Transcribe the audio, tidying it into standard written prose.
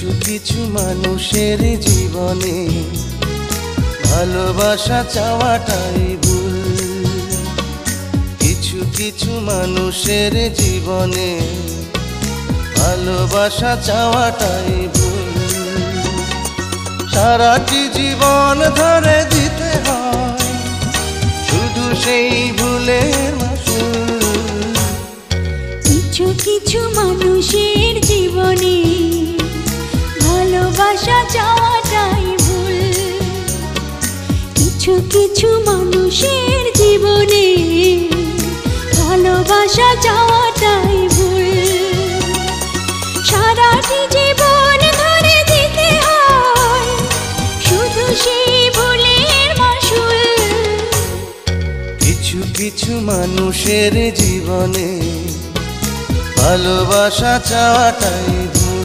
কিছু কিছু মানুষের জীবনে ভালোবাসা চাওয়াটাই ভুল। কিছু কিছু মানুষের জীবনে ভালোবাসা চাওয়াটাই ভুল। সারাটি জীবন ধরে দিতে হয় শুধু সেই ভুলের মাসুল। কিছু কিছু মানুষের জীবনে ভালোবাসা চাওয়াটাই ভুল। কিছু কিছু মানুষের জীবনে ভালোবাসা চাওয়াটাই ভুল। সারাটি জীবন ধরে দিতে হয় শুধু সেই ভুলের মাসুল। কিছু কিছু মানুষের জীবনে ভালোবাসা চাওয়াটাই ভুল।